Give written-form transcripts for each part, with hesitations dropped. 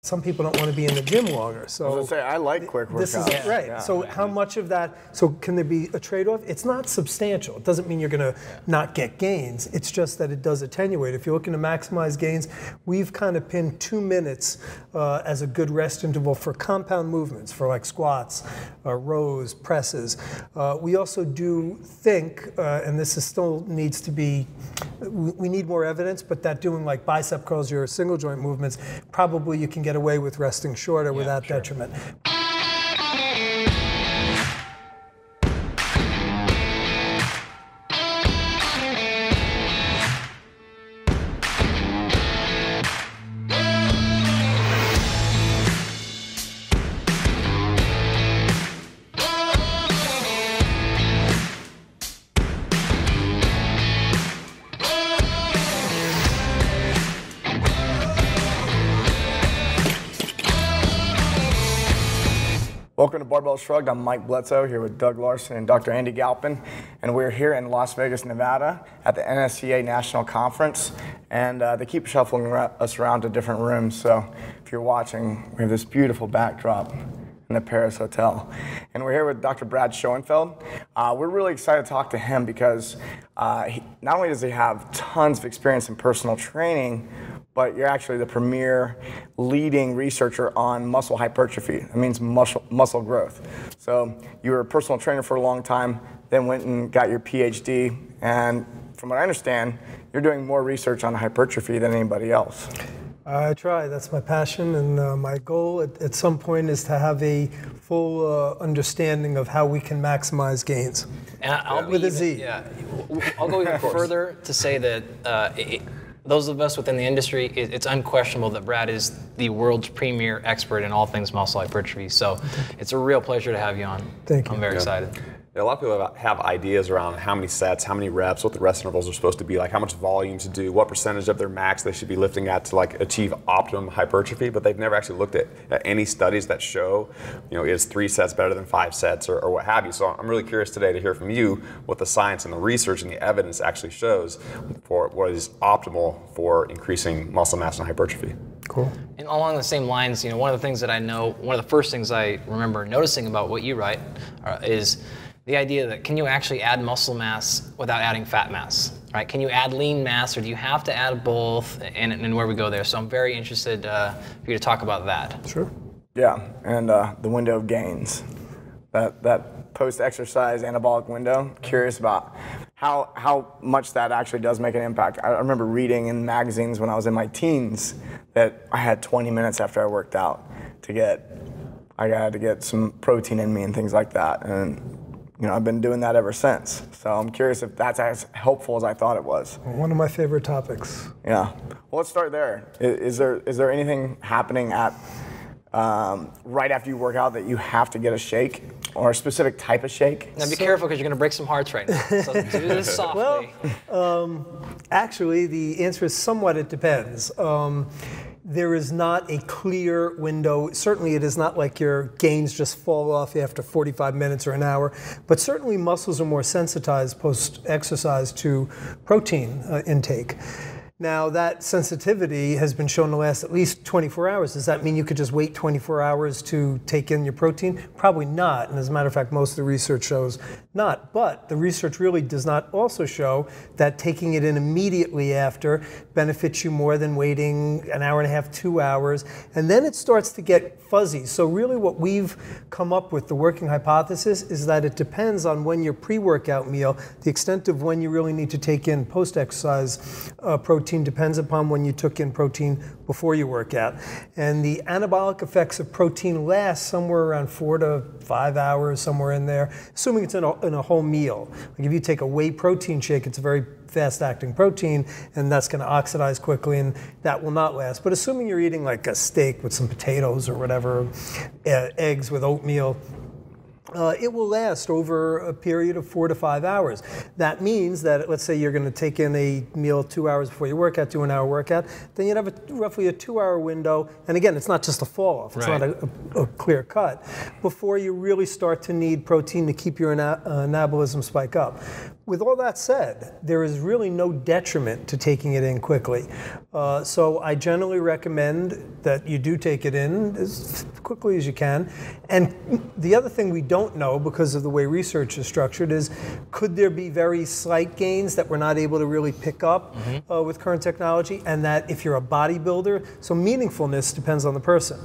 some people don't want to be in the gym longer. So I was gonna say, I like quick workouts. This is right. Yeah. So how much of that? So can there be a trade-off? It's not substantial. It doesn't mean you're going to not get gains. It's just that it does attenuate. If you're looking to maximize gains, we've kind of pinned 2 minutes as a good rest interval for compound movements, for like squats, rows, presses. We also do think, and this is still needs to be, we need more evidence, but that doing like bicep curls, your single joint movements, probably you can get away with resting shorter without detriment. Welcome to Barbell Shrugged. I'm Mike Bledsoe here with Doug Larson and Dr. Andy Galpin, and we're here in Las Vegas, Nevada at the NSCA National Conference, and they keep shuffling us around to different rooms, so if you're watching, we have this beautiful backdrop in the Paris Hotel. And we're here with Dr. Brad Schoenfeld. We're really excited to talk to him because not only does he have tons of experience in personal training, but you're actually the premier leading researcher on muscle hypertrophy. That means muscle growth. So you were a personal trainer for a long time, then went and got your PhD, and from what I understand, you're doing more research on hypertrophy than anybody else. I try. That's my passion, and my goal at some point is to have a full understanding of how we can maximize gains. And I'll with a Z. Yeah, I'll go even further to say that those of us within the industry, it's unquestionable that Brad is the world's premier expert in all things muscle hypertrophy. So it's a real pleasure to have you on. Thank you. I'm very excited. A lot of people have ideas around how many sets, how many reps, what the rest intervals are supposed to be like, how much volume to do, what percentage of their max they should be lifting at to like achieve optimum hypertrophy, but they've never actually looked at any studies that show, is 3 sets better than 5 sets or what have you. So I'm really curious today to hear from you what the science and the research and the evidence actually shows for what is optimal for increasing muscle mass and hypertrophy. Cool. And along the same lines, one of the things that I know, one of the first things I remember noticing about what you write is the idea that can you actually add muscle mass without adding fat mass, right? Can you add lean mass, or do you have to add both, and where we go there? So I'm very interested for you to talk about that. Sure. Yeah, and the window of gains, that post-exercise anabolic window. Curious about how much that actually does make an impact. I remember reading in magazines when I was in my teens that I had 20 minutes after I worked out I had to get some protein in me and things like that, and I've been doing that ever since. So I'm curious if that's as helpful as I thought it was. One of my favorite topics. Yeah. Well, let's start there. Is there anything happening at right after you work out that you have to get a shake, or a specific type of shake? Now be careful, because you're going to break some hearts right now. So do this softly. Well, actually, the answer is somewhat it depends. There is not a clear window. Certainly it is not like your gains just fall off after 45 minutes or an hour, but certainly muscles are more sensitized post-exercise to protein intake. Now, that sensitivity has been shown to last at least 24 hours. Does that mean you could just wait 24 hours to take in your protein? Probably not. And as a matter of fact, most of the research shows not. But the research really does not also show that taking it in immediately after benefits you more than waiting an hour and a half, 2 hours. And then it starts to get fuzzy. So really what we've come up with, the working hypothesis, is that it depends on when your pre-workout meal, the extent of when you really need to take in post-exercise protein depends upon when you took in protein before you work out. And the anabolic effects of protein last somewhere around 4 to 5 hours, somewhere in there, assuming it's in a whole meal. Like if you take a whey protein shake, it's a very fast-acting protein, and that's going to oxidize quickly, and that will not last. But assuming you're eating like a steak with some potatoes or whatever, eggs with oatmeal, it will last over a period of 4 to 5 hours. That means that, let's say you're going to take in a meal 2 hours before your workout, do an hour workout, then you'd have roughly a 2-hour window. And again, it's not just a fall off. It's not a clear cut before you really start to need protein to keep your anabolism spike up. with all that said, there is really no detriment to taking it in quickly. So I generally recommend that you do take it in as quickly as you can. And the other thing we don't know, because of the way research is structured, is could there be very slight gains that we're not able to really pick up with current technology, and that if you're a bodybuilder, so meaningfulness depends on the person.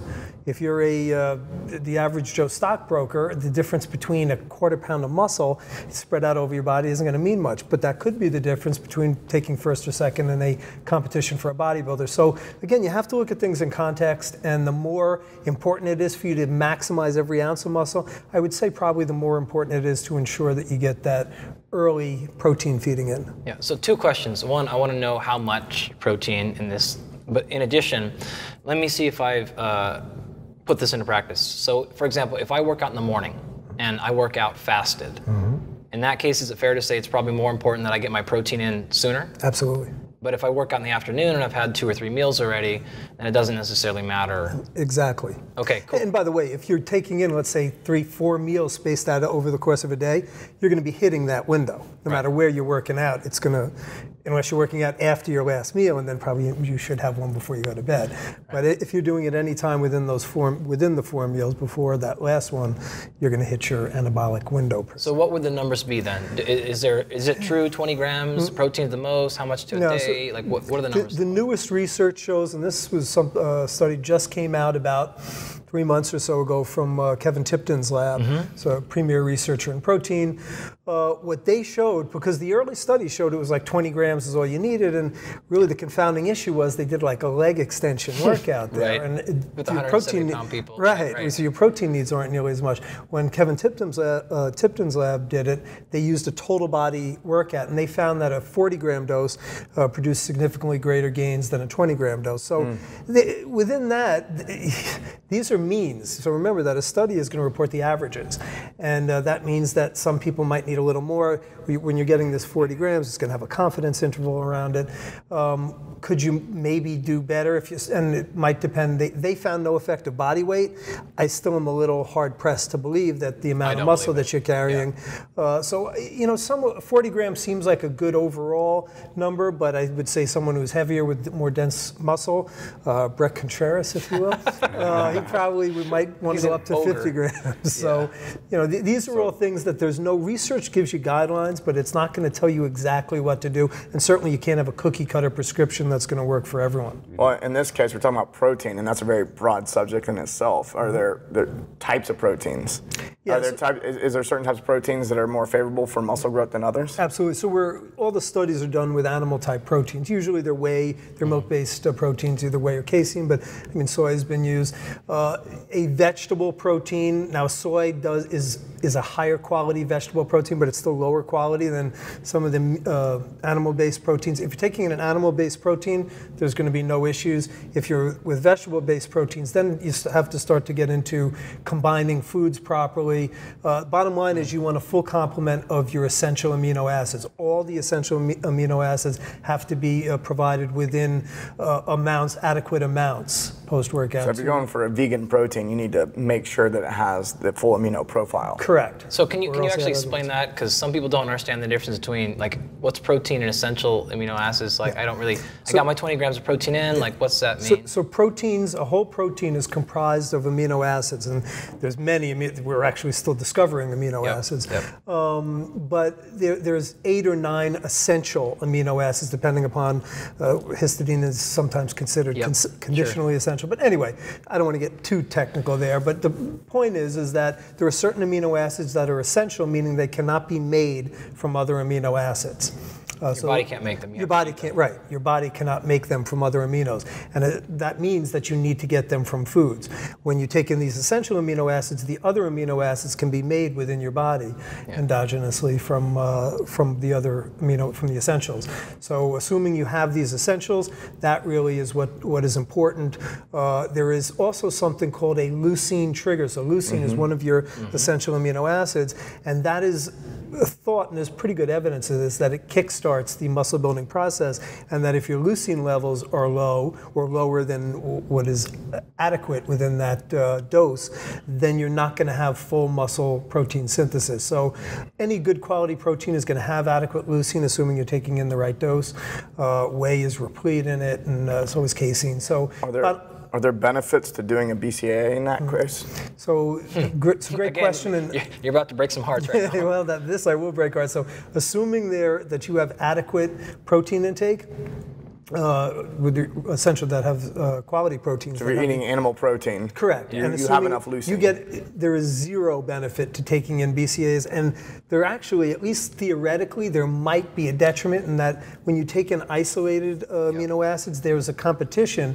If you're the average Joe stockbroker, the difference between a quarter pound of muscle spread out over your body isn't going to mean much, but that could be the difference between taking first or second in a competition for a bodybuilder. So again, you have to look at things in context, and the more important it is for you to maximize every ounce of muscle, I would say probably the more important it is to ensure that you get that early protein feeding in. Yeah, so 2 questions. One, I want to know how much protein in this, but in addition, let me see if I've put this into practice. So for example, if I work out in the morning and I work out fasted, in that case, is it fair to say it's probably more important that I get my protein in sooner? Absolutely. But if I work out in the afternoon and I've had 2 or 3 meals already, then it doesn't necessarily matter. Exactly. Okay, cool. And by the way, if you're taking in, let's say, 3-4 meals spaced out over the course of a day, you're going to be hitting that window. No matter where you're working out, it's going to, unless you're working out after your last meal, and then probably you should have one before you go to bed. But if you're doing it any time within the 4 meals before that last one, you're going to hit your anabolic window. So what would the numbers be then? Is it true 20 grams protein the most? How much to a day? So like what are the numbers? The newest research shows, and this was some study just came out about 3 months or so ago from Kevin Tipton's lab, so a premier researcher in protein. What they showed, because the early study showed it was like 20 grams is all you needed, and really the confounding issue was they did like a leg extension workout there. Right. And with your 170-pound people. Right. So your protein needs aren't nearly as much. When Kevin Tipton's lab did it, they used a total body workout, and they found that a 40-gram dose produced significantly greater gains than a 20-gram dose. So within that, these are means. So remember that a study is going to report the averages, and that means that some people might need a little more. When you're getting this 40 grams, it's going to have a confidence interval around it. Could you maybe do better if you? And it might depend. They found no effect of body weight. I still am a little hard pressed to believe that the amount of muscle that you're carrying. So 40 grams seems like a good overall number, but I would say someone who's heavier with more dense muscle, Brett Contreras, if you will, he probably might want to go up to 50 grams. So these are all things that there's no research gives you guidelines, but it's not going to tell you exactly what to do, and certainly you can't have a cookie cutter prescription that's going to work for everyone. Well, in this case, we're talking about protein, and that's a very broad subject in itself. Are there types of proteins? Yeah, is there certain types of proteins that are more favorable for muscle growth than others? Absolutely. So all the studies are done with animal type proteins. Usually they're milk-based proteins, either whey or casein, but I mean soy has been used. A vegetable protein, now soy is a higher quality vegetable protein, but it's still lower quality than some of the animal-based proteins. If you're taking an animal-based protein, there's going to be no issues. If you're with vegetable-based proteins, then you have to start to get into combining foods properly. Bottom line is you want a full complement of your essential amino acids. All the essential amino acids have to be provided within adequate amounts post-workout. So if you're going for a vegan protein, you need to make sure that it has the full amino profile. Correct. So can you actually explain that? Because some people don't understand the difference between like what's protein and essential amino acids. Like I got my 20 grams of protein in. Like what's that mean? So proteins, a whole protein is comprised of amino acids, and there's many. We're actually still discovering amino acids. But there's 8 or 9 essential amino acids, depending upon histidine is sometimes considered conditionally essential. But anyway, I don't want to get too technical there. But the point is that there are certain amino acids that are essential, meaning they cannot be made from other amino acids. Your body can't make them. Your body can't, right. Your body cannot make them from other aminos. And that means that you need to get them from foods. When you take in these essential amino acids, the other amino acids can be made within your body endogenously from the essentials. So assuming you have these essentials, that really is what is important. There is also something called a leucine trigger. So leucine is one of your essential amino acids, and that is thought, and there's pretty good evidence of this, that it kickstarts kickstarts the muscle building process, and that if your leucine levels are low or lower than what is adequate within that dose, then you're not going to have full muscle protein synthesis. So any good quality protein is going to have adequate leucine, assuming you're taking in the right dose. Whey is replete in it, and so is casein. So are there benefits to doing a BCAA in that case? So it's a great question. And you're about to break some hearts right now. well, this I will break hearts. So assuming that you have adequate protein intake, with the essential that have quality proteins. So if you're eating animal protein, correct, and you have enough leucine. There is zero benefit to taking in BCAAs, and there actually, at least theoretically, there might be a detriment in that when you take in isolated amino acids, there is a competition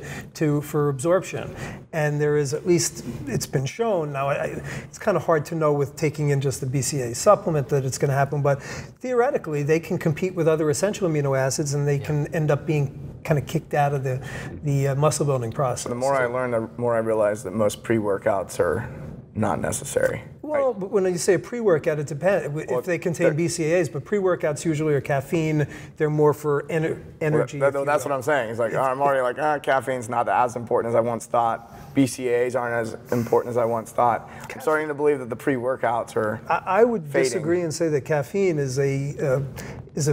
for absorption, and there is, at least it's been shown. Now it's kind of hard to know with taking in just the BCAA supplement that it's going to happen, but theoretically they can compete with other essential amino acids, and they can end up being kind of kicked out of the muscle building process. The more I learn, the more I realize that most pre-workouts are not necessary. Well, but when you say a pre-workout, it depends if they contain BCAAs, but pre-workouts usually are caffeine. They're more for energy. Well, that's what I'm saying. It's like, I'm already like, caffeine's not as important as I once thought. BCAAs aren't as important as I once thought. I'm starting to believe that the pre-workouts are I would fading. disagree and say that caffeine is a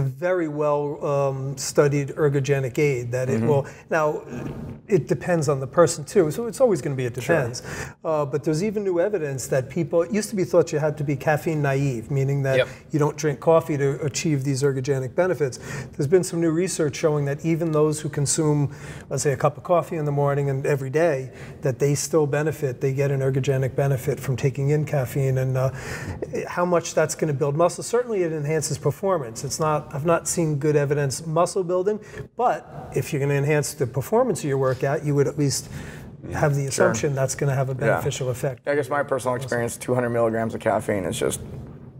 very well studied ergogenic aid. That it will, now it depends on the person too, so it's always going to be, it depends. Sure. But there's even new evidence that people, it used to be thought you had to be caffeine naive, meaning that you don't drink coffee to achieve these ergogenic benefits. There's been some new research showing that even those who consume, let's say, a cup of coffee in the morning and every day, that they still benefit, they get an ergogenic benefit from taking in caffeine. And how much that's going to build muscle, certainly it enhances performance. It's not, I've not seen good evidence muscle building, but if you're going to enhance the performance of your workout, you would at least have the assumption that's going to have a beneficial effect. I guess my personal experience, 200 milligrams of caffeine is just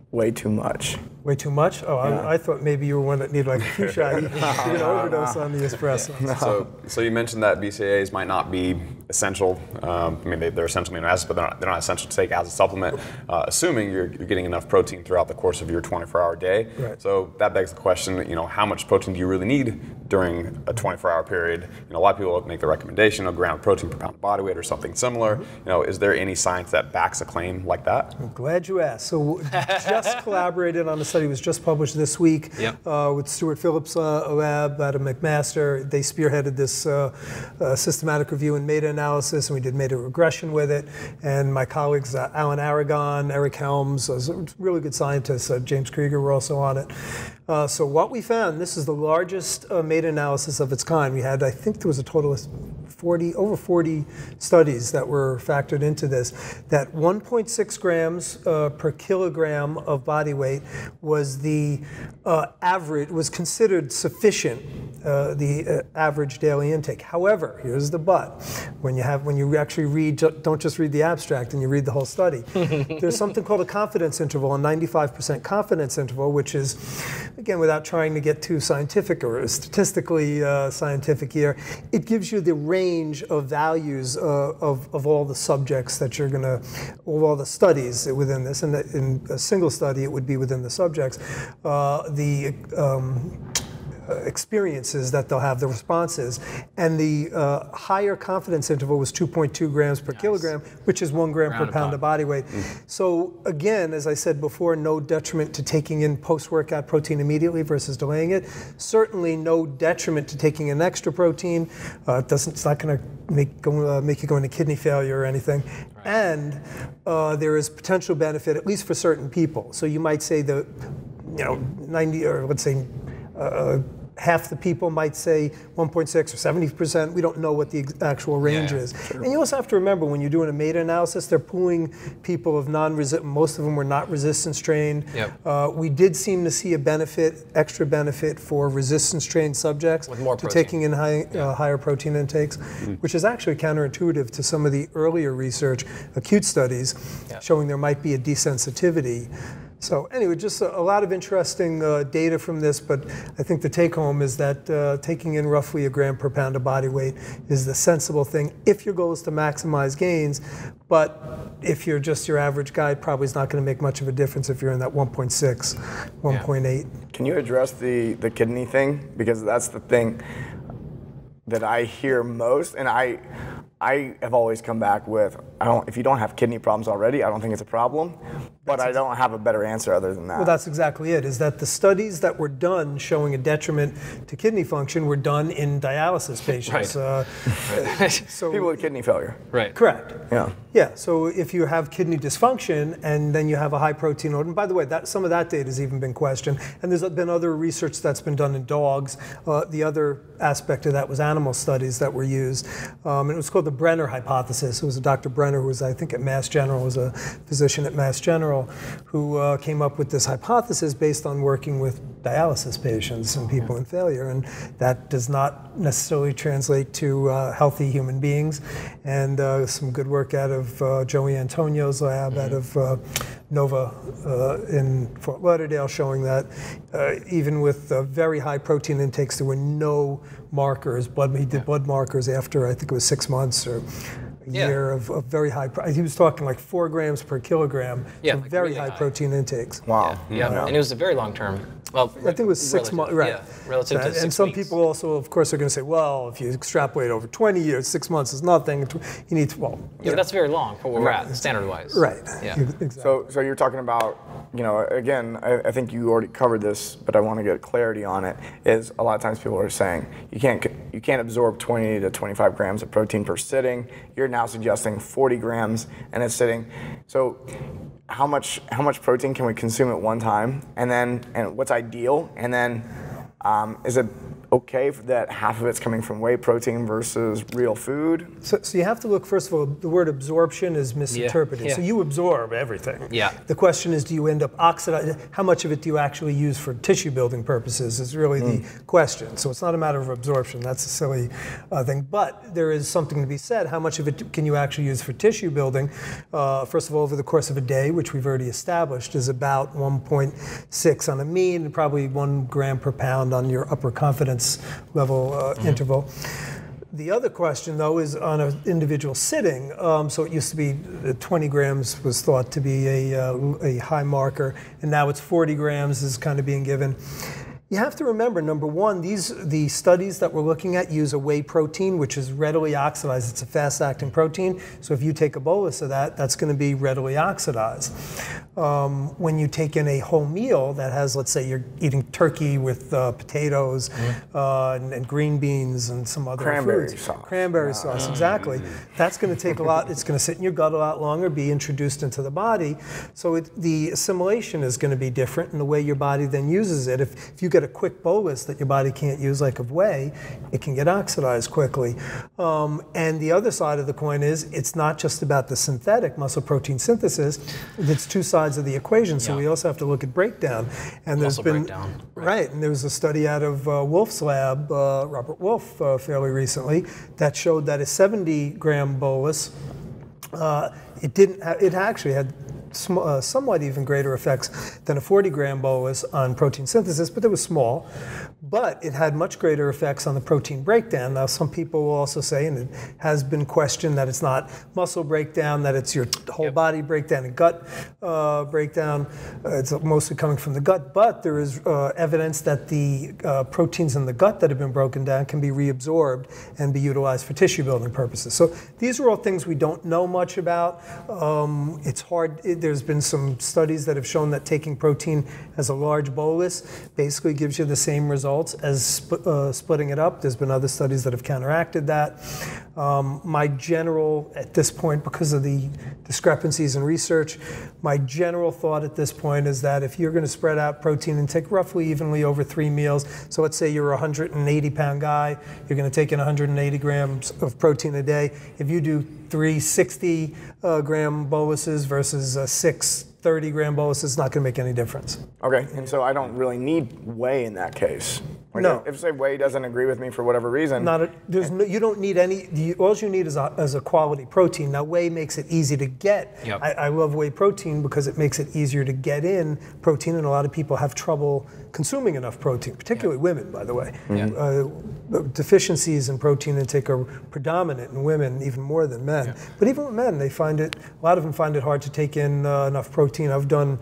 way too much. Way too much? Oh, I thought maybe you were one that needed like a few shots. You can overdose on the espresso. So you mentioned that BCAAs might not be essential. I mean, they're essential amino acids, but they're not essential to take as a supplement, assuming you're getting enough protein throughout the course of your 24-hour day. Right. So that begs the question, how much protein do you really need during a 24-hour period? A lot of people make the recommendation of gram of protein per pound of body weight or something similar. Is there any science that backs a claim like that? I'm glad you asked. So just collaborated on a study, was just published this week with Stuart Phillips' lab out of McMaster. They spearheaded this systematic review and meta-analysis, and we did meta-regression with it. And my colleagues, Alan Aragon, Eric Helms, really good scientists, James Krieger were also on it. So what we found, this is the largest meta-analysis of its kind. We had, I think there was a total of over 40 studies that were factored into this, that 1.6 grams per kilogram of body weight was the average, was considered sufficient, the average daily intake. However, here's the but. When you actually read, don't just read the abstract and you read the whole study. There's something called a confidence interval, a 95% confidence interval, which is, again, without trying to get too scientific or statistically scientific here, it gives you the range of values of all the subjects that you're going to, of all the studies within this. And in a single study, it would be within the subjects. Experiences that they'll have, the responses, and the higher confidence interval was 2.2 grams per kilogram, which is 1 gram per pound of body weight. So again, as I said before, no detriment to taking in post-workout protein immediately versus delaying it. Certainly no detriment to taking in extra protein. It's not going to make you go into kidney failure or anything. Right. And there is potential benefit, at least for certain people. So you might say that 90, or let's say half the people might say 1.6 or 70%. We don't know what the actual range is. Sure. And you also have to remember, when you're doing a meta-analysis, they're pooling people of non-resistant, most of them were not resistance trained. Yep. We did seem to see a benefit, extra benefit for resistance trained subjects to taking in higher protein intakes, which is actually counterintuitive to some of the earlier research, acute studies, showing there might be a desensitivity. So anyway, just a lot of interesting data from this, but I think the take home is that taking in roughly 1 gram per pound of body weight is the sensible thing if your goal is to maximize gains. But if you're just your average guy, it probably is not going to make much of a difference if you're in that 1.6, 1.8. Can you address the kidney thing? Because that's the thing that I hear most, and I have always come back with, if you don't have kidney problems already, I don't think it's a problem, but I don't have a better answer other than that. Well, that's exactly it, is that the studies that were done showing a detriment to kidney function were done in dialysis patients. Right. So people with kidney failure. Right. Correct. Yeah. Yeah, so if you have kidney dysfunction and then you have a high protein load, and by the way, some of that data has even been questioned, and there's been other research that's been done in dogs. The other aspect of that was animal studies that were used, and it was called the Brenner hypothesis. It was Dr. Brenner, who was, I think, at Mass General, was a physician at Mass General, who came up with this hypothesis based on working with dialysis patients and people in failure, and that does not necessarily translate to healthy human beings. And some good work out of Joey Antonio's lab out of Nova in Fort Lauderdale, showing that even with very high protein intakes, there were no markers. He did blood markers after, I think it was 6 months or a year of very high. He was talking like 4 grams per kilogram. Yeah, so like very really high high protein intakes. Wow. Yeah. And it was a very long term. Well, I think it was 6 months, right? Yeah, relative to 6 And some weeks. people also, of course, are going to say, well, if you extrapolate over 20 years, 6 months is nothing. You need to, well, Yeah, but that's very long for where we're at, standard-wise. right. Yeah. Exactly. So you're talking about, again, I think you already covered this, but I want to get clarity on it, is a lot of times people are saying you can't absorb 20 to 25 grams of protein per sitting. You're now suggesting 40 grams in a sitting. So how much protein can we consume at one time, and what's ideal, and then is it okay that half of it's coming from whey protein versus real food? So you have to look, first of all, the word absorption is misinterpreted. Yeah. So you absorb everything. Yeah. The question is, do you end up oxidizing? How much of it do you actually use for tissue building purposes is really the question. So it's not a matter of absorption. That's a silly thing. But there is something to be said. How much of it can you actually use for tissue building? First of all, over the course of a day, which we've already established, is about 1.6 on a mean, and probably 1 gram per pound on your upper confidence level interval. The other question, though, is on an individual sitting. So it used to be 20 grams was thought to be a high marker, and now it's 40 grams is kind of being given. You have to remember, number one, the studies that we're looking at use a whey protein, which is readily oxidized. It's a fast-acting protein. So if you take a bolus of that, that's going to be readily oxidized. When you take in a whole meal that has, let's say you're eating turkey with potatoes and green beans and some other Cranberry foods. sauce. Cranberry sauce, exactly. That's going to take a lot. It's going to sit in your gut a lot longer, be introduced into the body. So the assimilation is going to be different in the way your body then uses it. If you get a quick bolus that your body can't use, like of whey, it can get oxidized quickly. And the other side of the coin is, it's not just about the synthetic muscle protein synthesis. It's two sides of the equation. So we also have to look at breakdown. And there's Muscle been breakdown. right. And there was a study out of Wolf's lab, Robert Wolf, fairly recently, that showed that a 70-gram bolus, it actually had somewhat even greater effects than a 40-gram bolus on protein synthesis, but it was small. But it had much greater effects on the protein breakdown. Now, some people will also say, and it has been questioned, that it's not muscle breakdown, that it's your whole body breakdown and gut breakdown. It's mostly coming from the gut, but there is evidence that the proteins in the gut that have been broken down can be reabsorbed and be utilized for tissue building purposes. So these are all things we don't know much about. It's hard. There's been some studies that have shown that taking protein as a large bolus basically gives you the same results as splitting it up. There's been other studies that have counteracted that. My general, at this point, because of the discrepancies in research, my general thought at this point is that if you're going to spread out protein and take roughly evenly over 3 meals, so let's say you're a 180-pound guy, you're going to take in 180 grams of protein a day. If you do 3 60-gram boluses versus 6 30-gram boluses, it's not going to make any difference. Okay, and so I don't really need whey in that case. Like No. If say whey doesn't agree with me for whatever reason. You don't need any. All you need is a quality protein. Now whey makes it easy to get. Yep. I love whey protein because it makes it easier to get in protein, and a lot of people have trouble consuming enough protein, particularly women, by the way. Deficiencies in protein intake are predominant in women, even more than men. But even with men, a lot of them find it hard to take in enough protein. I've done,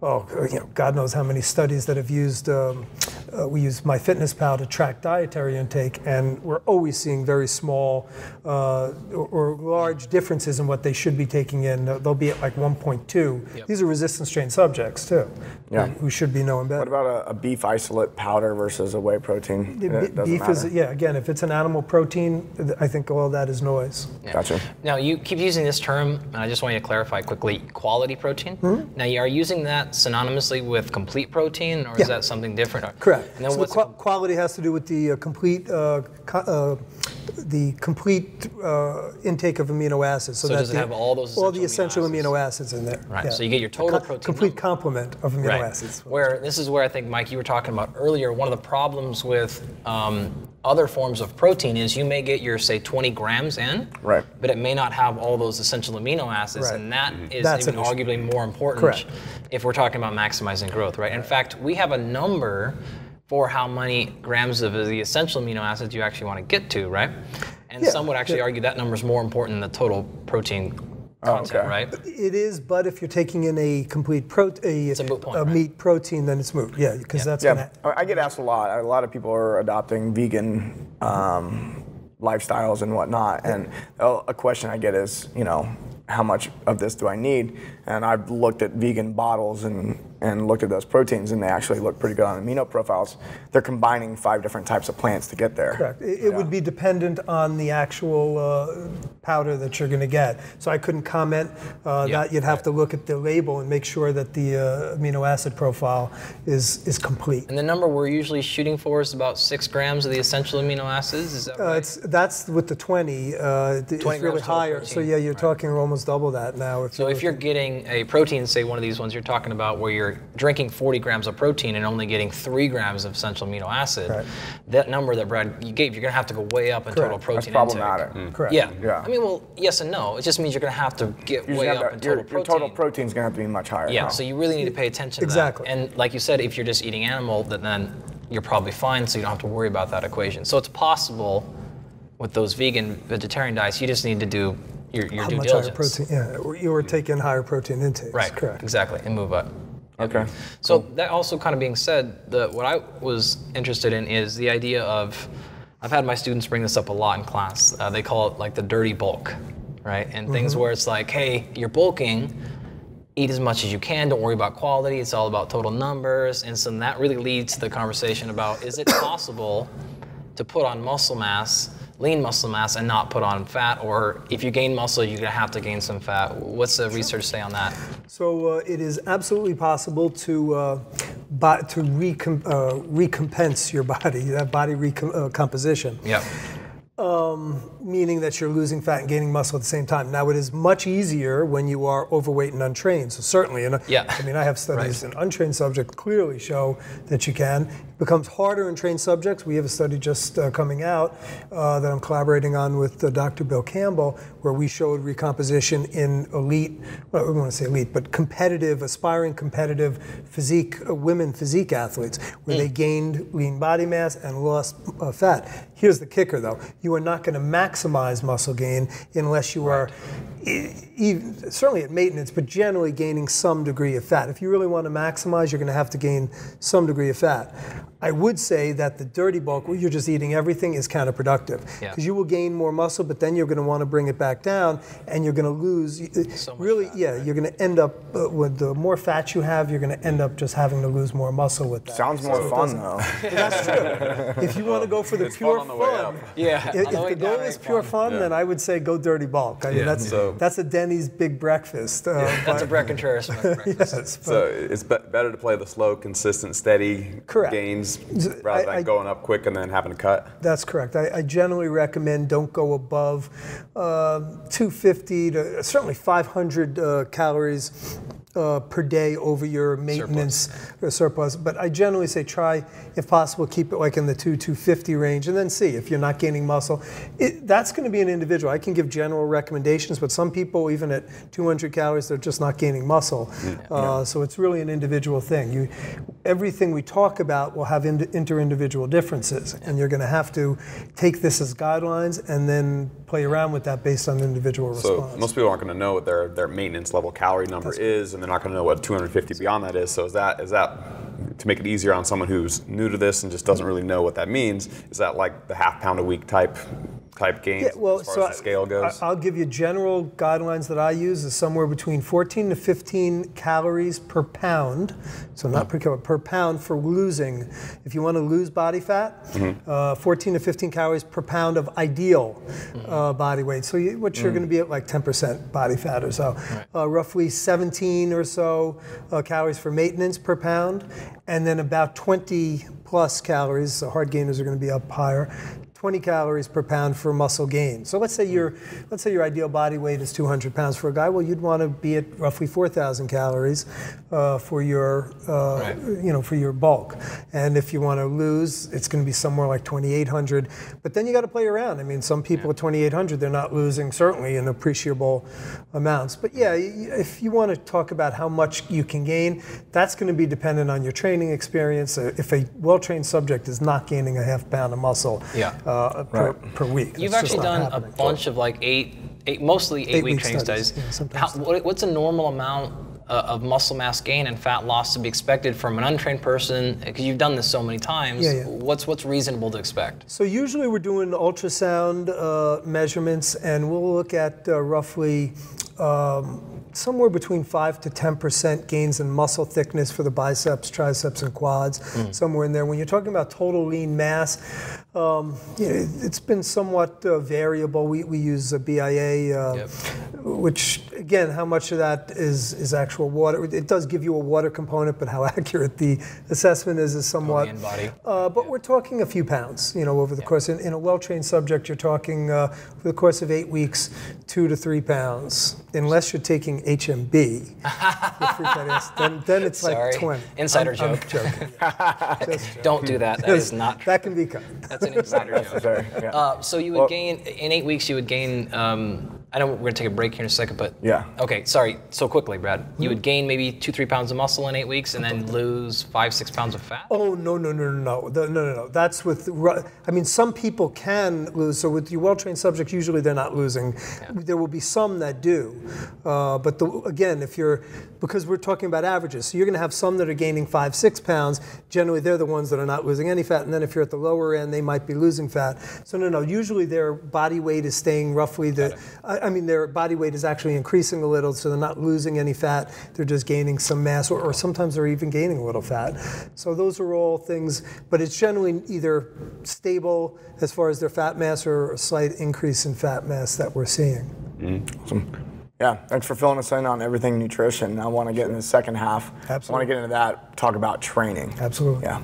God knows how many studies that have used. We use MyFitnessPal to track dietary intake, and we're always seeing very small or large differences in what they should be taking in. They'll be at like 1.2. These are resistance trained subjects too, who should be knowing better. What about a beef isolate powder versus a whey protein? Beef is, again, if it's an animal protein, I think all that is noise. Gotcha. Now, you keep using this term, and I just want you to clarify quickly, quality protein. Now, you are using that synonymously with complete protein, or is that something different? Correct. And then so the quality has to do with the complete intake of amino acids. So does it have all those essential amino acids in there? Right. So you get your total protein. Complete complement of amino acids. This is where I think, Mike, you were talking about earlier. One of the problems with other forms of protein is you may get your, say, 20 grams in, but it may not have all those essential amino acids, and that is even arguably more important if we're talking about maximizing growth, right? In fact, we have a number for how many grams of the essential amino acids you actually want to get to, right? And some would actually argue that number is more important than the total protein content, right? It is, but if you're taking in a complete meat protein, then it's moot. Yeah, because that's gonna. I get asked a lot. A lot of people are adopting vegan lifestyles and whatnot, and a question I get is, how much of this do I need? And I've looked at vegan bottles and looked at those proteins, and they actually look pretty good on amino profiles. They're combining 5 different types of plants to get there. Correct. It would be dependent on the actual powder that you're going to get. So I couldn't comment that. You'd have to look at the label and make sure that the amino acid profile is complete. And the number we're usually shooting for is about 6 grams of the essential amino acids. Is that right? That's with the 20. 20 it's really higher. So yeah, you're talking almost double that now. If you're getting a protein, say one of these ones you're talking about, where you're drinking 40 grams of protein and only getting 3 grams of essential amino acid, that number that Brad you gave, you're going to have to go way up in total protein That's problematic. intake. Correct. Yeah. I mean, well, yes and no. It just means you're going to have to get way up in total protein. Your total protein is going to have to be much higher. Yeah. So you really need to pay attention to that. Exactly. And like you said, if you're just eating animal, then you're probably fine. So you don't have to worry about that equation. So it's possible with those vegetarian diets, you just need to do your due diligence. Higher protein, you were taking higher protein intakes. Right, correct. Exactly, and move up. Okay. So that also kind of being said, what I was interested in is the idea of, I've had my students bring this up a lot in class. They call it like the dirty bulk, right? And things where it's like, hey, you're bulking, eat as much as you can, don't worry about quality, it's all about total numbers. And so that really leads to the conversation about, is it possible to put on muscle mass, lean muscle mass, and not put on fat? Or if you gain muscle, you're gonna have to gain some fat. What's the research say on that? So it is absolutely possible to recompense your body, that body recomposition. Yep. Meaning that you're losing fat and gaining muscle at the same time. Now, it is much easier when you are overweight and untrained. So certainly, I have studies in untrained subjects clearly show that you can. It becomes harder in trained subjects. We have a study just coming out that I'm collaborating on with Dr. Bill Campbell, where we showed recomposition in elite, well, I don't want to say elite, but aspiring competitive women physique athletes, where they gained lean body mass and lost fat. Here's the kicker, though. You are not going to maximize muscle gain unless you are certainly at maintenance, but generally gaining some degree of fat. If you really want to maximize, you're going to have to gain some degree of fat. I would say that the dirty bulk, where you're just eating everything, is counterproductive, because you will gain more muscle, but then you're going to want to bring it back down, and you're going to lose. So much really, fat. you're going to end up with the more fat you have, you're going to end up just having to lose more muscle with that. Sounds more fun, though. That's true. If you want to go for the pure fun, if the goal is pure fun, then I would say go dirty bulk. I mean, that's a Denny's big breakfast. That's a Breck and Travis breakfast. Yes, so it's better to play the slow, consistent, steady gains rather than going up quick and then having to cut? That's correct. I generally recommend don't go above 250 to certainly 500 calories per day over your maintenance surplus. But I generally say try, if possible, keep it like in the 250 range, and then see if you're not gaining muscle. That's going to be an individual. I can give general recommendations, but some people, even at 200 calories, they're just not gaining muscle. So it's really an individual thing. Everything we talk about will have inter-individual differences, and you're going to have to take this as guidelines and then play around with that based on individual response. So most people aren't going to know what their maintenance level calorie number is, and they're not going to know what 250 beyond that is. So is that to make it easier on someone who's new to this and just doesn't really know what that means? Is that like the half pound a week type gains as far as the scale goes? I'll give you general guidelines that I use is somewhere between 14 to 15 calories per pound. So not per kilo, per pound for losing. If you want to lose body fat, 14 to 15 calories per pound of ideal body weight. So you're going to be at like 10% body fat or so. Roughly 17 or so calories for maintenance per pound, and then about 20 plus calories. So hard gainers are going to be up higher. 20 calories per pound for muscle gain. So let's say your ideal body weight is 200 pounds for a guy. Well, you'd want to be at roughly 4,000 calories for your for your bulk. And if you want to lose, it's going to be somewhere like 2,800. But then you got to play around. I mean, some people at 2,800, they're not losing certainly in appreciable amounts. But yeah, if you want to talk about how much you can gain, that's going to be dependent on your training experience. If a well-trained subject is not gaining a half pound of muscle, per week. You've actually done a bunch of like mostly eight week training studies. What's a normal amount of muscle mass gain and fat loss to be expected from an untrained person? Because you've done this so many times. What's reasonable to expect? So usually we're doing ultrasound measurements, and we'll look at roughly somewhere between 5 to 10% gains in muscle thickness for the biceps, triceps, and quads, somewhere in there. When you're talking about total lean mass, it's been somewhat variable. We use a BIA, which again, how much of that is actual water? It does give you a water component, but how accurate the assessment is somewhat. But we're talking a few pounds, over the course. In a well-trained subject, you're talking for the course of 8 weeks, 2 to 3 pounds, unless you're taking HMB. then it's like 20. Insider joke. I'm joking. Don't do that. That is not true. That can be cut. That's an insider joke. So you would gain, in 8 weeks, you would gain, I know we're going to take a break here in a second, but okay, sorry, so quickly, Brad. You would gain maybe 2-3 pounds of muscle in 8 weeks and then lose 5-6 pounds of fat? Oh, no. That's with, some people can lose. So with your well-trained subjects, usually they're not losing. There will be some that do. But again, because we're talking about averages, so you're going to have some that are gaining 5-6 pounds. Generally, they're the ones that are not losing any fat. And then if you're at the lower end, they might be losing fat. So no. Usually their body weight is staying roughly their body weight is actually increasing a little, so they're not losing any fat. They're just gaining some mass, or sometimes they're even gaining a little fat. So those are all things, but it's generally either stable as far as their fat mass or a slight increase in fat mass that we're seeing. Awesome. Yeah, thanks for filling us in on everything nutrition. I want to get in the second half. Absolutely. I want to get into that, talk about training. Absolutely. Yeah.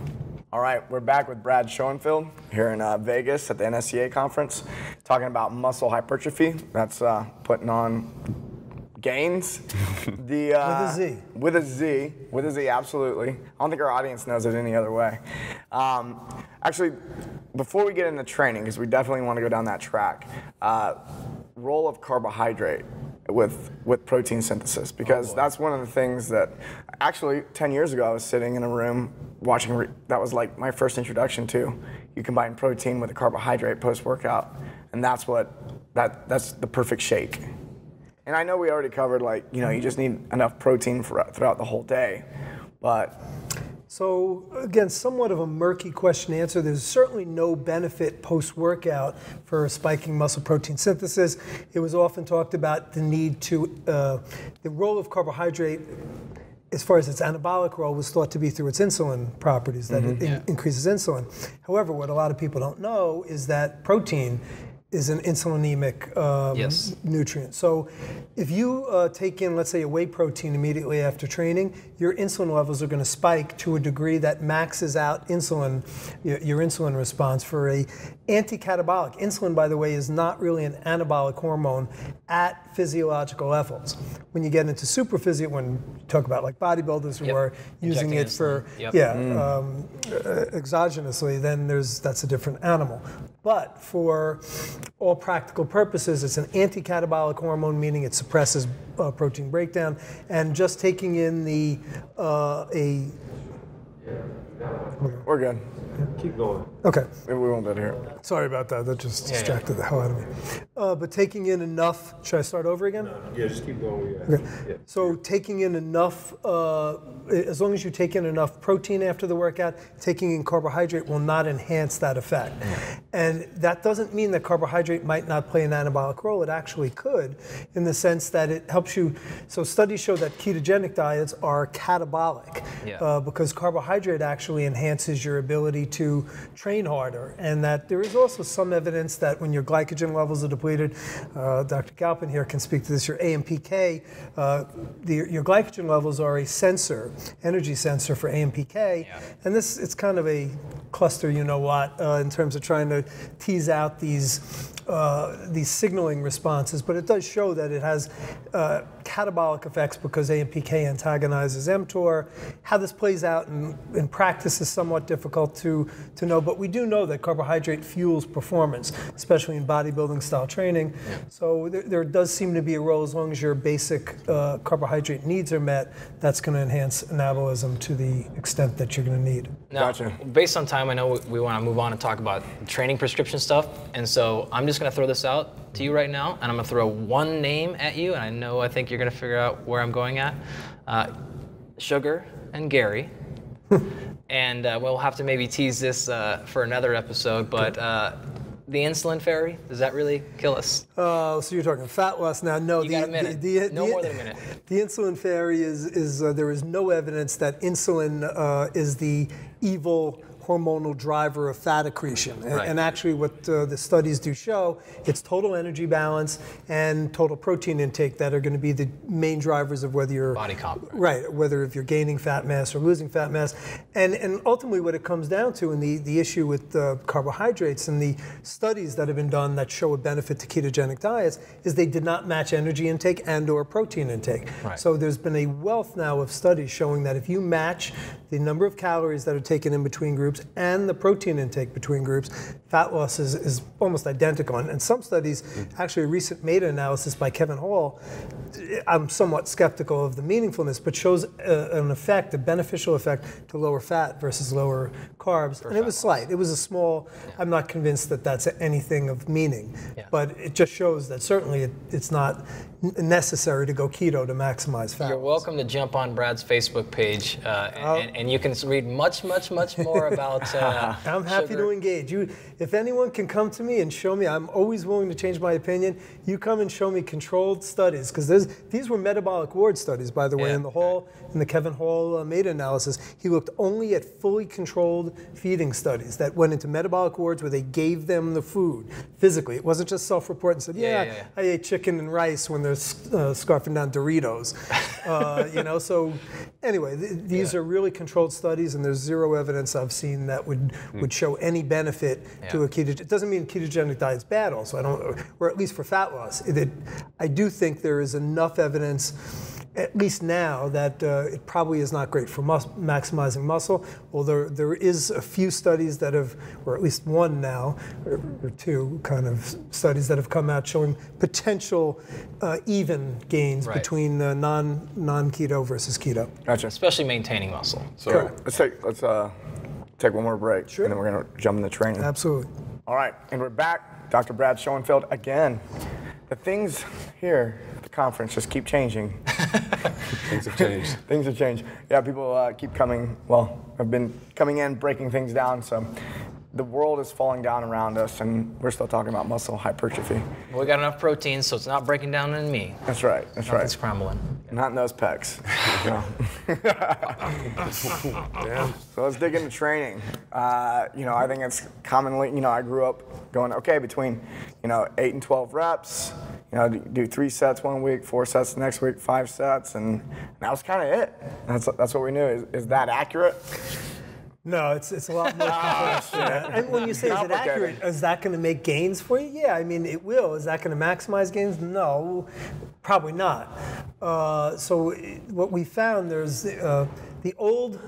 All right, we're back with Brad Schoenfeld here in Vegas at the NSCA conference, talking about muscle hypertrophy. That's putting on gains. With a Z. With a Z, absolutely. I don't think our audience knows it any other way. Actually, before we get into training, because we definitely want to go down that track, role of carbohydrate with protein synthesis, because that's one of the things that actually 10 years ago I was sitting in a room watching, that was like my first introduction to, you combine protein with a carbohydrate post-workout, and that's the perfect shake. And I know we already covered you just need enough protein throughout the whole day, but so again, somewhat of a murky question to answer. There's certainly no benefit post-workout for spiking muscle protein synthesis. It was often talked about the need to, the role of carbohydrate as far as its anabolic role was thought to be through its insulin properties, that it increases insulin. However, what a lot of people don't know is that protein is an insulinemic Yes. nutrient. So if you take in, let's say, a whey protein immediately after training, your insulin levels are going to spike to a degree that maxes out insulin, your insulin response for a anti-catabolic. Insulin, by the way, is not really an anabolic hormone at physiological levels. When you get into superphysio, when you talk about like bodybuilders who are using Injecting it for, insulin. exogenously, then that's a different animal. But for all practical purposes, it's an anti-catabolic hormone, meaning it suppresses protein breakdown. And just taking in We're good. Keep going. Okay. We won't be here. Sorry about that. That just distracted the hell out of me. But taking in enough. Should I start over again? Yeah, just keep going. Okay. Yeah. So taking in enough, as long as you take in enough protein after the workout, taking in carbohydrate will not enhance that effect. And that doesn't mean that carbohydrate might not play an anabolic role. It actually could, in the sense that it helps you. So studies show that ketogenic diets are catabolic because carbohydrate actually enhances your ability to train harder, and that there is also some evidence that when your glycogen levels are depleted, Dr. Galpin here can speak to this, your AMPK, your glycogen levels are a sensor, energy sensor for AMPK, and it's kind of a cluster, you know what, in terms of trying to tease out these signaling responses, but it does show that it has catabolic effects because AMPK antagonizes mTOR. How this plays out in practice is somewhat difficult to know, but we do know that carbohydrate fuels performance, especially in bodybuilding style training. So there does seem to be a role, as long as your basic carbohydrate needs are met, that's going to enhance anabolism to the extent that you're going to need. Now, Gotcha. based on time, I know we want to move on and talk about training prescription stuff, and so I'm just going to throw this out to you right now, and I'm going to throw one name at you, and I think you're going to figure out where I'm going at. Sugar and Gary. And we'll have to maybe tease this for another episode, but the insulin fairy, does that really kill us? So you're talking fat loss now. No, You got a minute. No more than a minute. The insulin fairy is there is no evidence that insulin is the evil hormonal driver of fat accretion. And actually what the studies do show, it's total energy balance and total protein intake that are going to be the main drivers of whether you're body comp. Right, whether if you're gaining fat mass or losing fat mass. And ultimately what it comes down to, and the issue with carbohydrates and the studies that have been done that show a benefit to ketogenic diets is they did not match energy intake and or protein intake. So there's been a wealth now of studies showing that if you match the number of calories that are taken in between groups and the protein intake between groups, fat loss is almost identical. And some studies, actually a recent meta-analysis by Kevin Hall, I'm somewhat skeptical of the meaningfulness, but shows an effect, a beneficial effect to lower fat versus lower carbs. And it was slight. It was a small, I'm not convinced that that's anything of meaning, but it just shows that certainly it's not necessary to go keto to maximize fat. You're welcome to jump on Brad's Facebook page, and you can read much more about I'm happy sugar. to engage. If anyone can come to me and show me, I'm always willing to change my opinion. You come and show me controlled studies, because these were metabolic ward studies, by the way, in the Kevin Hall meta-analysis. He looked only at fully controlled feeding studies that went into metabolic wards where they gave them the food physically. It wasn't just self-report and said, I ate chicken and rice when they're scarfing down Doritos. So anyway, these are really controlled studies, and there's zero evidence I've seen that would show any benefit to a ketogenic. It doesn't mean ketogenic diet's bad also, or at least for fat loss. I do think there is enough evidence, at least now, that it probably is not great for maximizing muscle. Although there is a few studies that have, or at least one now, or two kind of studies that have come out showing potential even gains between non-keto versus keto. Gotcha. Especially maintaining muscle. So let's take one more break, and then we're going to jump into training. Absolutely. All right, and we're back. Dr. Brad Schoenfeld again. The things here at the conference just keep changing. Things have changed. Things have changed. Yeah, people keep coming. Well, have been coming in, breaking things down. So the world is falling down around us, and we're still talking about muscle hypertrophy. Well, we got enough protein, so it's not breaking down in me. That's right. That's right. It's crumbling. Not in those pecs. So let's dig into training. I think it's commonly, I grew up going, okay, between, 8 and 12 reps, do 3 sets one week, 4 sets the next week, 5 sets, and that was kind of it. That's what we knew. Is that accurate? No, it's a lot more complex than that. And when you say is it accurate, is that going to make gains for you? Yeah, I mean, it will. Is that going to maximize gains? No, probably not. So what we found, there's the old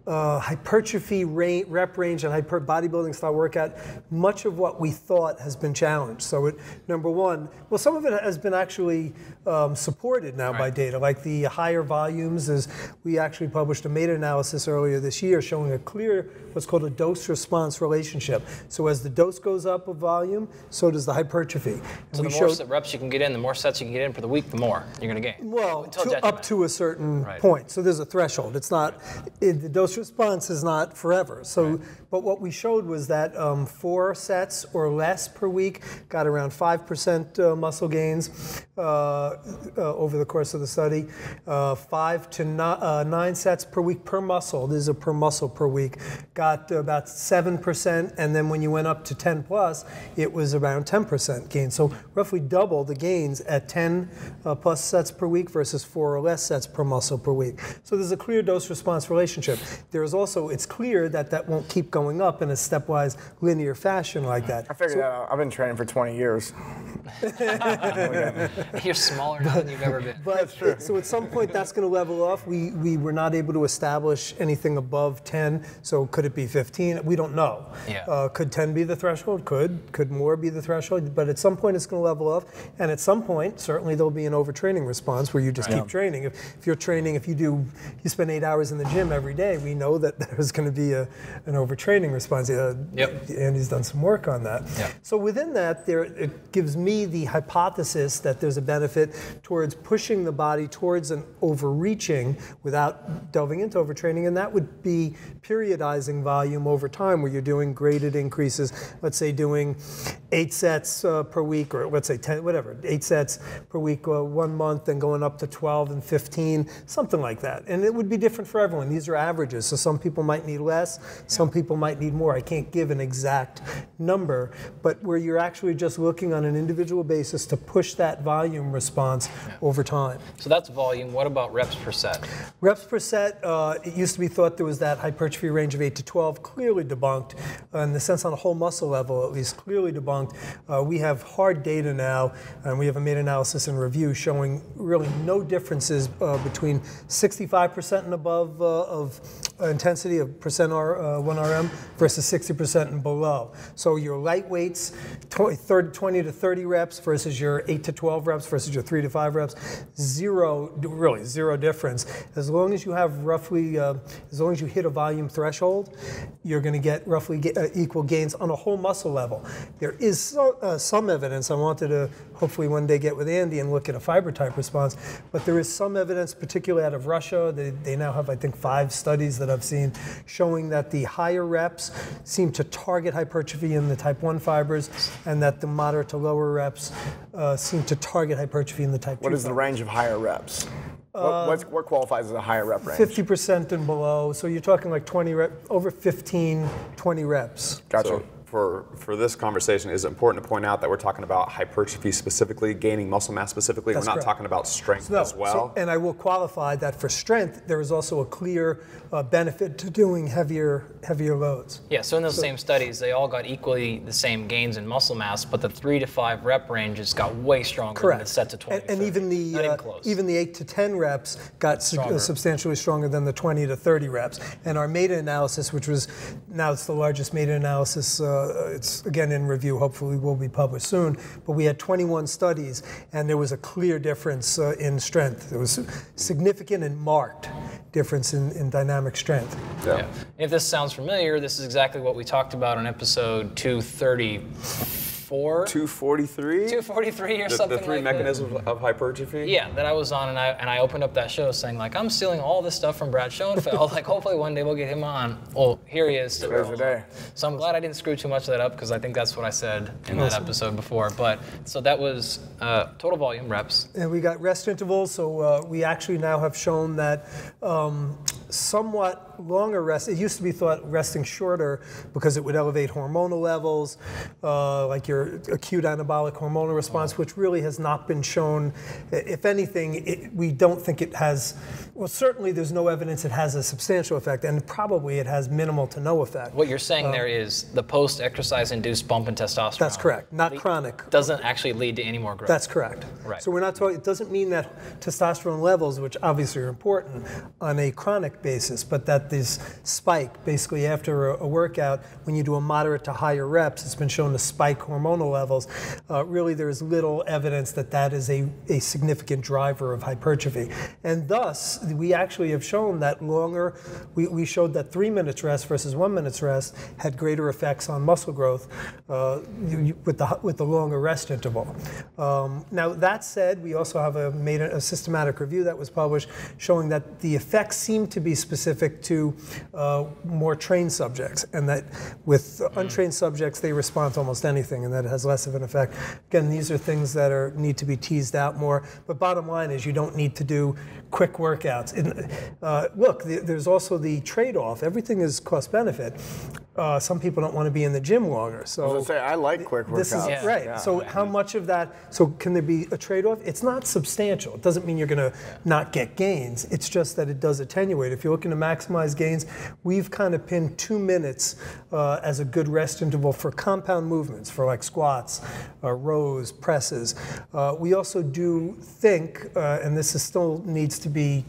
hypertrophy rep range and bodybuilding style workout, much of what we thought has been challenged. So number one, well, some of it has been actually supported now by data, like the higher volumes. We actually published a meta-analysis earlier this year showing a clear, what's called a dose-response relationship. So as the dose goes up of volume, so does the hypertrophy. So the more reps you can get in, the more sets you can get in for the week, the more you're going to gain. Well, up to a certain point. So there's a threshold. It's not, the dose response is not forever. So, but what we showed was that 4 sets or less per week got around 5% muscle gains over the course of the study. 5 to 9 sets per week per muscle, this is a per muscle per week, got about 7%, and then when you went up to 10 plus, it was around 10% gain. So roughly double the gains at 10 plus sets per week versus 4 or less sets per muscle per week. So there's a clear dose-response relationship. There is also, it's clear that that won't keep going up in a stepwise linear fashion like that. I figured that out. I've been training for 20 years. You're smaller now than you've ever been. But so at some point that's going to level off. We were not able to establish anything above 10. So could it be 15? We don't know. Yeah. Could 10 be the threshold? Could more be the threshold? But at some point it's going to level off. And at some point, certainly there'll be an overtraining response where you just keep training. If you're training, if you spend 8 hours in the gym every day, we know that there's going to be an overtraining response. Andy's done some work on that. Yep. So within that, it gives me the hypothesis that there's a benefit towards pushing the body towards an overreaching without delving into overtraining, and that would be periodizing volume over time where you're doing graded increases, let's say doing 8 sets per week, or let's say 10, whatever, 8 sets per week 1 month, and going up to 12 and 15, something like that. And it would be different for everyone. These are averages, so some people might need less, some people might need more. I can't give an exact number, but where you're actually just looking on an individual basis to push that volume response over time. So that's volume. What about reps per set? Reps per set, it used to be thought there was that hypertrophy range of 8 to 12, clearly debunked, in the sense on a whole muscle level at least, clearly debunked. We have hard data now, and we have a meta-analysis and review showing really no differences between 65% and above of intensity of percent 1RM versus 60% and below. So your lightweights, 20 to 30 reps versus your 8 to 12 reps versus your 3 to 5 reps, zero difference. As long as you have roughly, as long as you hit a volume threshold, you're going to get roughly equal gains on a whole muscle level. There is some evidence, I wanted to hopefully one day get with Andy and look at a fiber type response, but there is some evidence, particularly out of Russia. They now have, I think, 5 studies that I've seen showing that the higher reps seem to target hypertrophy in the type 1 fibers, and that the moderate to lower reps seem to target hypertrophy in the type 2 What is the fibers. range of higher reps? What qualifies as a higher rep range? 50% and below, so you're talking like 20 reps, over 15, 20 reps. Gotcha. So for this conversation, is it important to point out that we're talking about hypertrophy specifically, gaining muscle mass specifically? That's we're not correct. talking about strength as well. And I will qualify that for strength, there is also a clear benefit to doing heavier loads. Yeah, so in those same studies, they all got equally the same gains in muscle mass, but the 3 to 5 rep ranges got way stronger than the set to 20. And even the 8 to 10 reps got substantially stronger than the 20 to 30 reps. And our meta-analysis, which was, now it's the largest meta-analysis, it's again in review, hopefully will be published soon, but we had 21 studies and there was a clear difference in strength. There was significant and marked difference in dynamic strength. Yeah. And if this sounds familiar, this is exactly what we talked about on episode 234, 244. 243? 243 or something The three like mechanisms of hypertrophy? Yeah, that I was on, and I opened up that show saying, like, I'm stealing all this stuff from Brad Schoenfeld. Like, hopefully one day we'll get him on. Well, here he is. There's the day. So I'm glad I didn't screw too much of that up, because I think that's what I said in that episode before. But so that was total volume reps. And we got rest intervals, so we actually now have shown that somewhat longer rest. It used to be thought resting shorter because it would elevate hormonal levels, like your acute anabolic hormonal response, which really has not been shown. If anything, we don't think it has. Well, certainly there's no evidence it has a substantial effect, and probably it has minimal to no effect. What you're saying there is the post-exercise induced bump in testosterone. That's correct. Not chronic. Doesn't actually lead to any more growth. That's correct. Right. So we're not talking. It doesn't mean that testosterone levels, which obviously are important on a chronic basis, but that this spike basically after a workout, when you do a moderate to higher reps, it's been shown to spike hormonal levels. Really, there is little evidence that that is a significant driver of hypertrophy, and thus we actually have shown that longer. We showed that 3 minutes rest versus 1 minute's rest had greater effects on muscle growth with the longer rest interval. Now that said, we also have made a systematic review that was published showing that the effects seem to be specific to more trained subjects, and that with untrained subjects they respond to almost anything, and that it has less of an effect. Again, these are things that need to be teased out more, but bottom line is you don't need to do quick workouts. Look, there's also the trade-off. Everything is cost-benefit. Some people don't want to be in the gym longer. So I was gonna say, I like quick workouts. This is right. Yeah. So how much of that? So can there be a trade-off? It's not substantial. It doesn't mean you're going to not get gains. It's just that it does attenuate. If you're looking to maximize gains, we've kind of pinned 2 minutes as a good rest interval for compound movements, for like squats, rows, presses. We also do think, and this is still needs to be,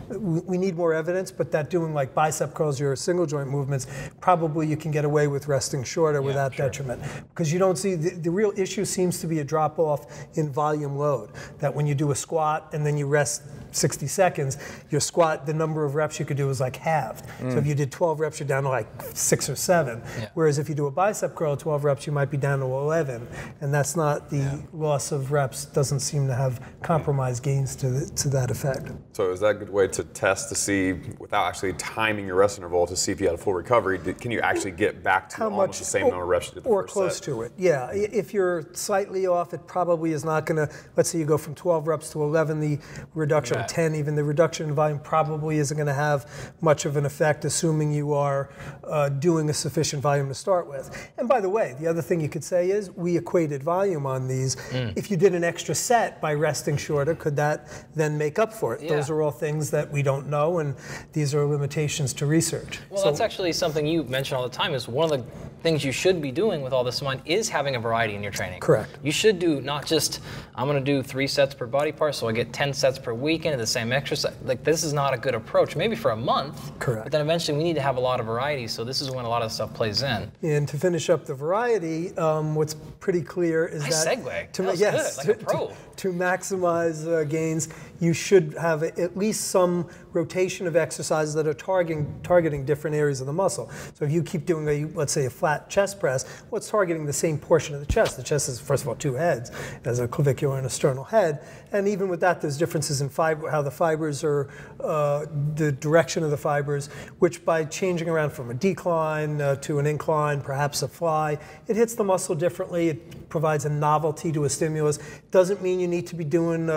we need more evidence, but that doing like bicep curls, your single joint movements, probably you can get away with resting shorter without detriment. Because you don't see, the real issue seems to be a drop off in volume load. That when you do a squat and then you rest 60 seconds, your squat, the number of reps you could do is like halved. So if you did 12 reps, you're down to like 6 or 7. Whereas if you do a bicep curl, 12 reps, you might be down to 11. And that's not the loss of reps, doesn't seem to have compromised gains to that effect. So is that a good way to test to see, without actually timing your rest interval, to see if you had a full recovery, can you actually get back to almost the same number of reps you did the or first close set? to it? Yeah, if you're slightly off, it probably is not going to, let's say you go from 12 reps to 11, the reduction, 10 even, the reduction in volume probably isn't going to have much of an effect, assuming you are doing a sufficient volume to start with. And by the way, the other thing you could say is we equated volume on these. If you did an extra set by resting shorter, could that then make up for it? Those are all things that we don't know, and these are limitations to research. Well, that's actually something you mention all the time, is one of the things you should be doing with all this in mind is having a variety in your training. Correct. You should do not just, I'm going to do 3 sets per body part, so I get 10 sets per weekend of the same exercise. Like, this is not a good approach, maybe for a month. Correct. But then eventually we need to have a lot of variety, so this is when a lot of stuff plays in. And to finish up the variety, what's pretty clear is Nice that segue. to, That was yes, good, like a pro. to maximize gains, you should have at least some rotation of exercises that are targeting different areas of the muscle. So if you keep doing let's say a flat chest press, well, it's targeting the same portion of the chest. The chest is, first of all, 2 heads. It has a clavicular and a sternal head. And even with that, there's differences in how the fibers are, the direction of the fibers, which by changing around from a decline to an incline, perhaps a fly, it hits the muscle differently. It provides a novelty to a stimulus. Doesn't mean you need to be doing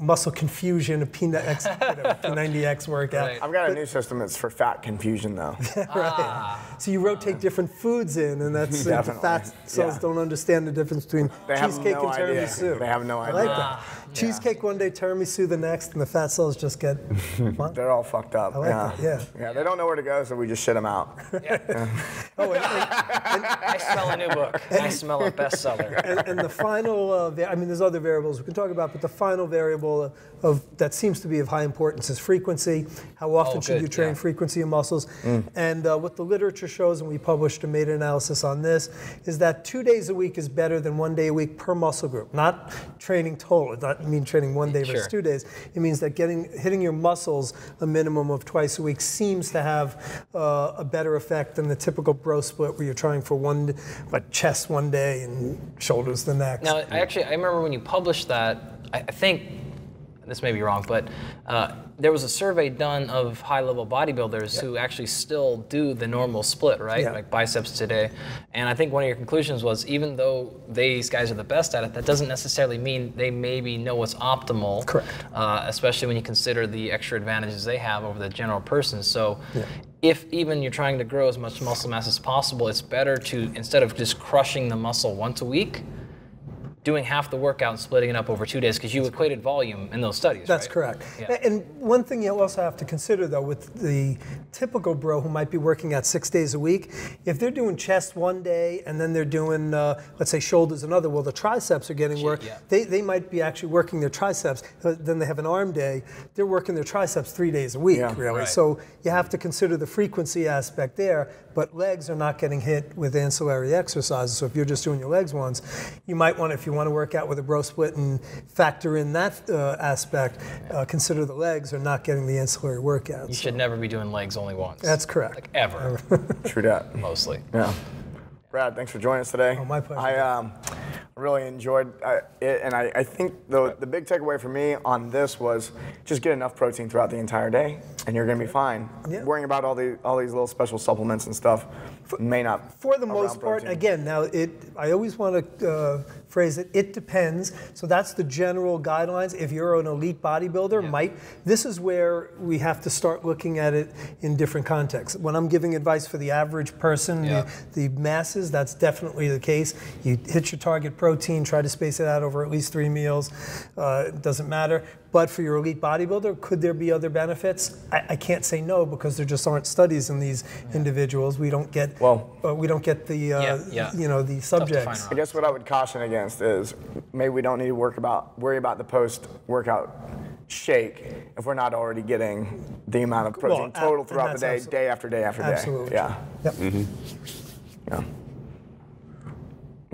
muscle confusion, a P90X workout. Right. I've got a new system that's for fat confusion, though. Right. So you rotate different foods in, and that's the fat cells don't understand the difference between cheesecake and tiramisu. They have no I idea. like that. Cheesecake one day, tiramisu the next, and the fat cells just get. They're all fucked up. I like that. Yeah, they don't know where to go, so we just shit them out. Oh, I smell a new book. I smell a bestseller. and the final, there's other variables we can talk about, but but the final variable that seems to be of high importance is frequency. How often should you train frequency of muscles? And what the literature shows, and we published a meta-analysis on this, is that 2 days a week is better than 1 day a week per muscle group. Not training total. It doesn't mean training 1 day versus 2 days. It means that hitting your muscles a minimum of twice a week seems to have a better effect than the typical bro split where you're trying for chest 1 day and shoulders the next. Now, I remember when you published that, I think, this may be wrong, but there was a survey done of high-level bodybuilders who actually still do the normal split, right? Yeah. Like biceps today. And I think one of your conclusions was even though these guys are the best at it, that doesn't necessarily mean they maybe know what's optimal. Correct. Especially when you consider the extra advantages they have over the general person. So if even you're trying to grow as much muscle mass as possible, it's better to, instead of just crushing the muscle once a week, doing half the workout and splitting it up over 2 days, because you equated volume in those studies, That's right? correct. Yeah. And one thing you also have to consider, though, with the typical bro who might be working out 6 days a week, if they're doing chest 1 day and then they're doing, let's say, shoulders another, well, the triceps are getting work. Yeah. They might be actually working their triceps. Then they have an arm day. They're working their triceps 3 days a week, really. Right. So you have to consider the frequency aspect there. But legs are not getting hit with ancillary exercises. So if you're just doing your legs once, you might want, if you want to work out with a bro split and factor in that aspect, consider the legs are not getting the ancillary workouts. You should never be doing legs only once. That's correct. Like ever. True that. Mostly. Yeah. Brad, thanks for joining us today. Oh, my pleasure. I really enjoyed it, and I think the big takeaway for me on this was just get enough protein throughout the entire day, and you're going to be fine. Yeah. Worrying about all these little special supplements and stuff may not. For the most part, protein. again, now I always want to phrase it depends. So that's the general guidelines. If you're an elite bodybuilder, this is where we have to start looking at it in different contexts. When I'm giving advice for the average person, the masses, that's definitely the case. You hit your target protein, try to space it out over at least 3 meals. It doesn't matter. But for your elite bodybuilder, could there be other benefits? I can't say no, because there just aren't studies in these individuals. We don't get the the subjects. I guess what I would caution against is maybe we don't need to worry about the post-workout shake if we're not already getting the amount of protein total throughout the day, day after day after day. Absolutely. Yeah. Yep. Yeah.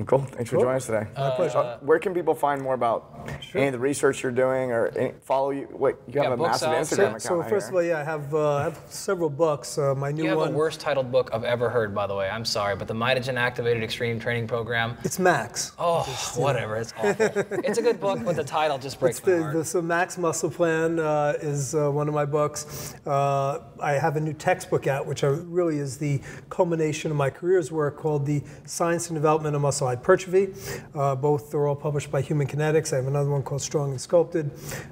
Cool. Thanks for joining us today. My pleasure. Where can people find more about any of the research you're doing, or follow you? You have a massive Instagram account. So first of all, I have several books. My new one. You have the worst titled book I've ever heard, by the way. I'm sorry, but the Mitogen Activated Extreme Training Program. It's Max. Oh, whatever. It's awful. It's a good book, but the title just breaks my heart. So Max Muscle Plan is one of my books. I have a new textbook out, which really is the culmination of my career's work, called The Science and Development of Muscle Hypertrophy. Both are all published by Human Kinetics. I have another one called Strong and Sculpted,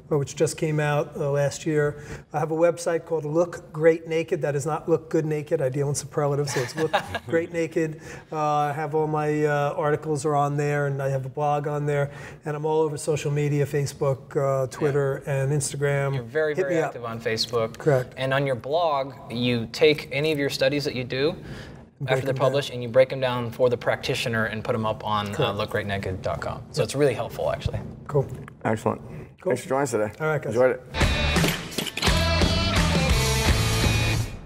which just came out last year. I have a website called Look Great Naked. That is not Look Good Naked. I deal in superlatives, so it's Look Great Naked. I have all my articles are on there, and I have a blog on there. And I'm all over social media, Facebook, Twitter, and Instagram. You're very, very active on Facebook. Correct. And on your blog, you take any of your studies that you do after they're published, and you break them down for the practitioner and put them up on lookgreatnaked.com. So it's really helpful, actually. Cool. Excellent. Thanks for joining us today. All right, guys. Enjoyed it.